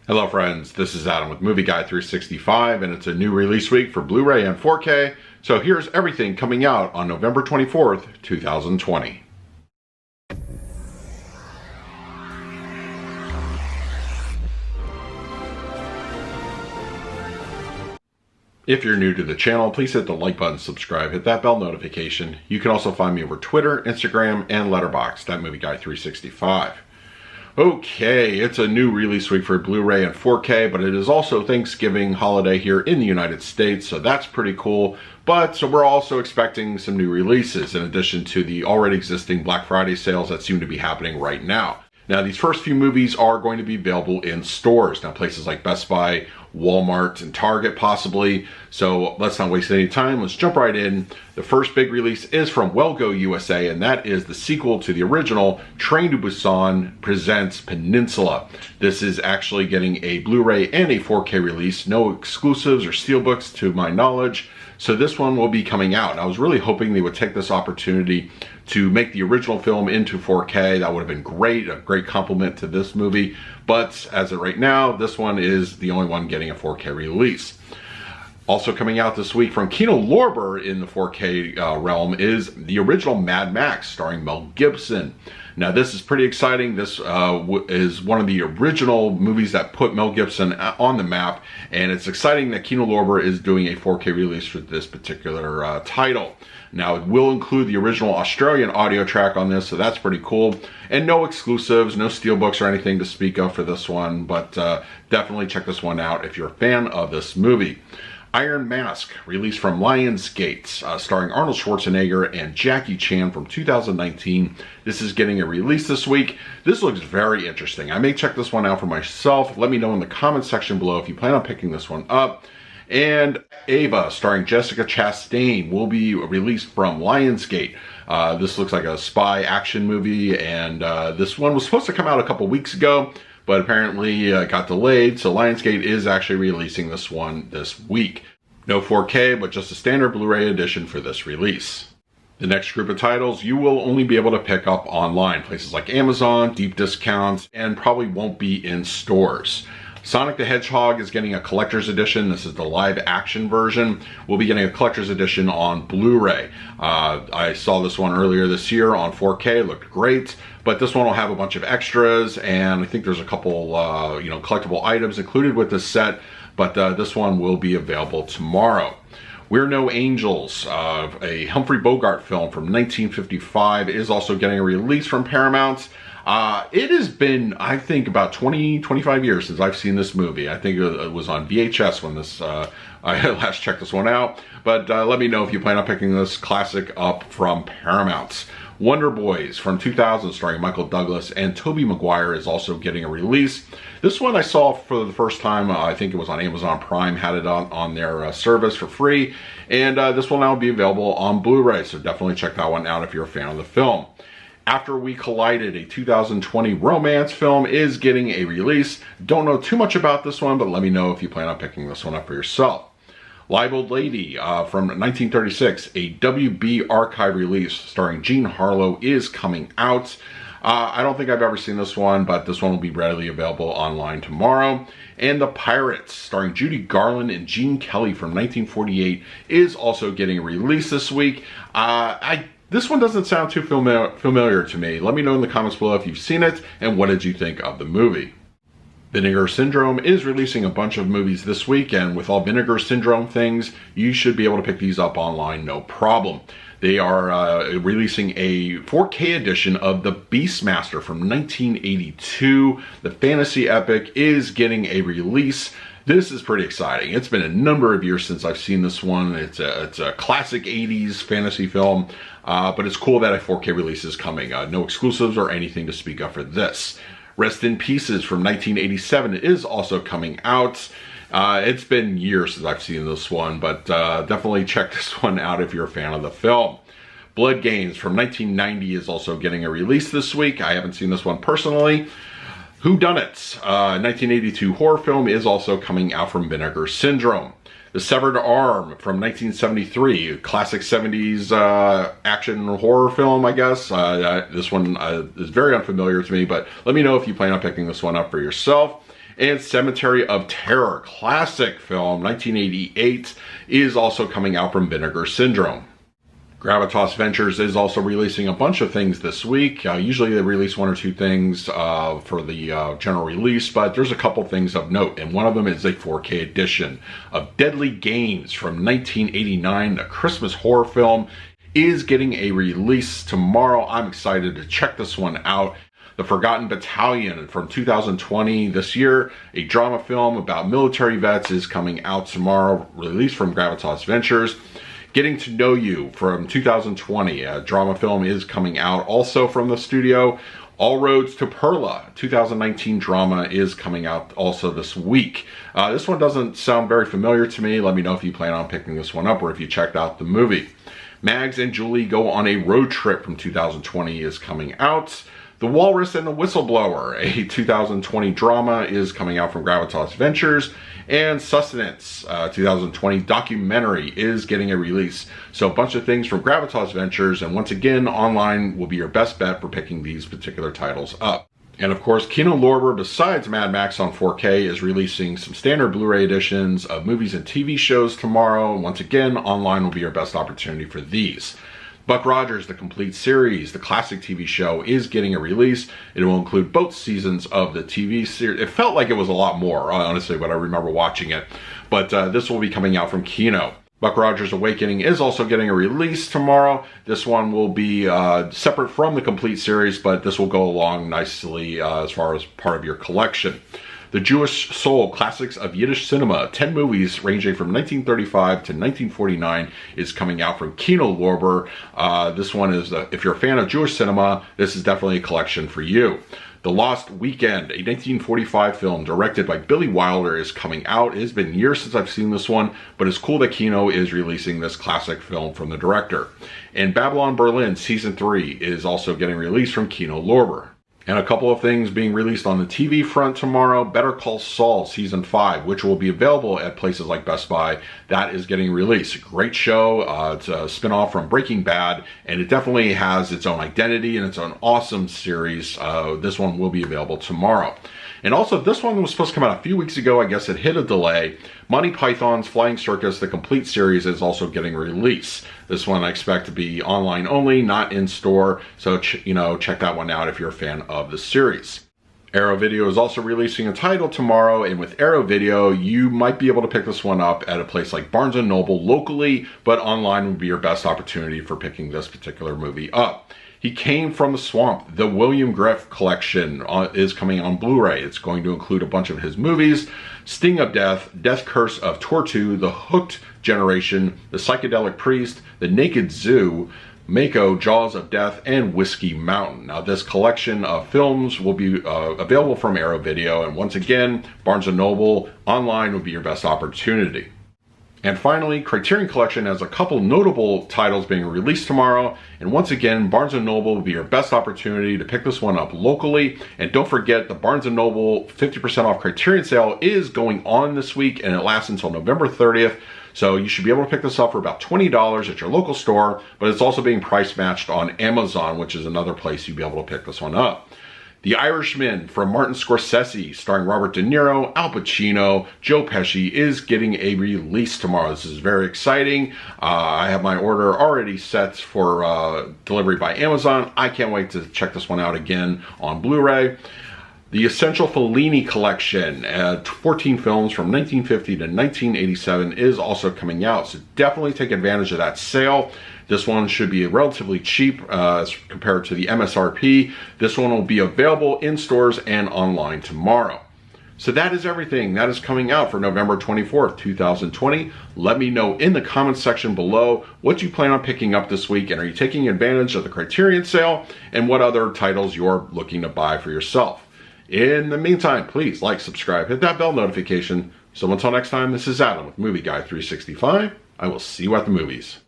Hello friends, this is Adam with Movie Guy 365 and it's a new release week for Blu Ray and 4K. So here's everything coming out on November 24th, 2020. If you're new to the channel, please hit the like button, subscribe, hit that bell notification. You can also find me over Twitter, Instagram, and Letterboxd at Movie Guy 365. Okay, it's a new release week for Blu Ray and 4K, but it is also Thanksgiving holiday here in the United States, so that's pretty cool. So we're also expecting some new releases in addition to the already existing Black Friday sales that seem to be happening right now. Now, these first few movies are going to be available in stores. Now, places like Best Buy, Walmart, and Target possibly. So let's not waste any time. Let's jump right in. The first big release is from Well Go USA, and that is the sequel to the original Train to Busan presents Peninsula. This is actually getting a Blu-ray and a 4K release. No exclusives or steelbooks to my knowledge. So this one will be coming out. And I was really hoping they would take this opportunity to make the original film into 4K. That would have been great, a great compliment to this movie. But as of right now, this one is the only one getting a 4K release. Also coming out this week from Kino Lorber in the 4K realm is the original Mad Max starring Mel Gibson. Now this is pretty exciting. This is one of the original movies that put Mel Gibson on the map, and it's exciting that Kino Lorber is doing a 4K release for this particular title. Now it will include the original Australian audio track on this, so that's pretty cool. And no exclusives, no steelbooks or anything to speak of for this one, but definitely check this one out if you're a fan of this movie. Iron Mask, released from Lionsgate, starring Arnold Schwarzenegger and Jackie Chan from 2019. This is getting a release this week. This looks very interesting. I may check this one out for myself. Let me know in the comments section below if you plan on picking this one up. And Ava, starring Jessica Chastain, will be released from Lionsgate. This looks like a spy action movie, and this one was supposed to come out a couple weeks ago, but apparently got delayed, so Lionsgate is actually releasing this one this week. No 4K, but just a standard Blu-ray edition for this release. The next group of titles you will only be able to pick up online, places like Amazon, deep discounts, and probably won't be in stores. Sonic the Hedgehog is getting a collector's edition. This is the live action version. We'll be getting a collector's edition on Blu-ray. I saw this one earlier this year on 4K, looked great, but this one will have a bunch of extras, and I think there's a couple collectible items included with this set, but this one will be available tomorrow. We're No Angels, a Humphrey Bogart film from 1955, is also getting a release from Paramount. It has been, I think, about 25 years since I've seen this movie. I think it was on VHS when I last checked this one out. But let me know if you plan on picking this classic up from Paramount. Wonder Boys from 2000, starring Michael Douglas and Tobey Maguire, is also getting a release. This one I saw for the first time, I think it was on Amazon Prime, had it on their service for free. And this will now be available on Blu-ray, so definitely check that one out if you're a fan of the film. After We Collided, a 2020 romance film, is getting a release. Don't know too much about this one, but let me know if you plan on picking this one up for yourself. Live Old Lady from 1936, a WB archive release starring Jean Harlow, is coming out. I don't think I've ever seen this one, but this one will be readily available online tomorrow. And The Pirates, starring Judy Garland and Gene Kelly from 1948, is also getting a release this week. This one doesn't sound too familiar to me. Let me know in the comments below if you've seen it and what did you think of the movie. Vinegar Syndrome is releasing a bunch of movies this week, and with all Vinegar Syndrome things, you should be able to pick these up online, no problem. They are releasing a 4K edition of The Beastmaster from 1982. The fantasy epic is getting a release. This is pretty exciting. It's been a number of years since I've seen this one. It's a classic 80s fantasy film, but it's cool that a 4K release is coming. No exclusives or anything to speak of for this. Rest in Pieces from 1987 is also coming out. It's been years since I've seen this one, but definitely check this one out if you're a fan of the film. Blood Games from 1990 is also getting a release this week. I haven't seen this one personally. Whodunit, 1982 horror film, is also coming out from Vinegar Syndrome. The Severed Arm from 1973, classic 70s action horror film, I guess. This one is very unfamiliar to me, but let me know if you plan on picking this one up for yourself. And Cemetery of Terror, classic film, 1988, is also coming out from Vinegar Syndrome. Gravitas Ventures is also releasing a bunch of things this week. Usually they release one or two things for the general release, but there's a couple things of note, and one of them is a 4K edition of Deadly Games from 1989, the Christmas horror film, is getting a release tomorrow. I'm excited to check this one out. The Forgotten Battalion from 2020, this year, a drama film about military vets, is coming out tomorrow, released from Gravitas Ventures. Getting to Know You from 2020, a drama film, is coming out also from the studio. All Roads to Perla, 2019 drama, is coming out also this week. This one doesn't sound very familiar to me. Let me know if you plan on picking this one up or if you checked out the movie. Mags and Julie Go on a Road Trip from 2020 is coming out. The Walrus and the Whistleblower, a 2020 drama, is coming out from Gravitas Ventures. And Sustenance, 2020 documentary, is getting a release. So a bunch of things from Gravitas Ventures, and once again, online will be your best bet for picking these particular titles up. And of course, Kino Lorber, besides Mad Max on 4K, is releasing some standard Blu Ray editions of movies and TV shows tomorrow. And once again, online will be your best opportunity for these. Buck Rogers, the complete series, the classic TV show, is getting a release. It will include both seasons of the TV series. It felt like it was a lot more, honestly, when I remember watching it. But this will be coming out from Kino. Buck Rogers Awakening is also getting a release tomorrow. This one will be separate from the complete series, but this will go along nicely as far as part of your collection. The Jewish Soul, Classics of Yiddish Cinema, 10 movies ranging from 1935 to 1949, is coming out from Kino Lorber. This one is, if you're a fan of Jewish cinema, this is definitely a collection for you. The Lost Weekend, a 1945 film directed by Billy Wilder, is coming out. It has been years since I've seen this one, but it's cool that Kino is releasing this classic film from the director. And Babylon Berlin Season 3 is also getting released from Kino Lorber. And a couple of things being released on the TV front tomorrow. Better Call Saul Season 5, which will be available at places like Best Buy. That is getting released. Great show. It's a spinoff from Breaking Bad, and it definitely has its own identity and its own awesome series. This one will be available tomorrow. And also, this one was supposed to come out a few weeks ago. I guess it hit a delay. Monty Python's Flying Circus, the complete series, is also getting released. This one I expect to be online only, not in store. So, check that one out if you're a fan of the series. Arrow Video is also releasing a title tomorrow, and with Arrow Video, you might be able to pick this one up at a place like Barnes & Noble locally, but online would be your best opportunity for picking this particular movie up. He Came from the Swamp, the William Griff collection, is coming on Blu Ray. It's going to include a bunch of his movies: Sting of Death, Death Curse of Tortu, The Hooked Generation, The Psychedelic Priest, The Naked Zoo, Mako, Jaws of Death, and Whiskey Mountain. Now, this collection of films will be available from Arrow Video, and once again, Barnes & Noble online would be your best opportunity. And finally, Criterion Collection has a couple notable titles being released tomorrow. And once again, Barnes & Noble will be your best opportunity to pick this one up locally. And don't forget, the Barnes & Noble 50% off Criterion sale is going on this week, and it lasts until November 30th. So you should be able to pick this up for about $20 at your local store, but it's also being price matched on Amazon, which is another place you'll be able to pick this one up. The Irishman from Martin Scorsese, starring Robert De Niro, Al Pacino, Joe Pesci, is getting a release tomorrow. This is very exciting. I have my order already set for delivery by Amazon. I can't wait to check this one out again on Blu Ray. The Essential Fellini Collection, 14 films from 1950 to 1987, is also coming out. So definitely take advantage of that sale. This one should be relatively cheap as compared to the MSRP. This one will be available in stores and online tomorrow. So that is everything that is coming out for November 24th, 2020. Let me know in the comments section below what you plan on picking up this week, and are you taking advantage of the Criterion sale, and what other titles you're looking to buy for yourself. In the meantime, please like, subscribe, hit that bell notification. So until next time, this is Adam with Movie Guy 365. I will see you at the movies.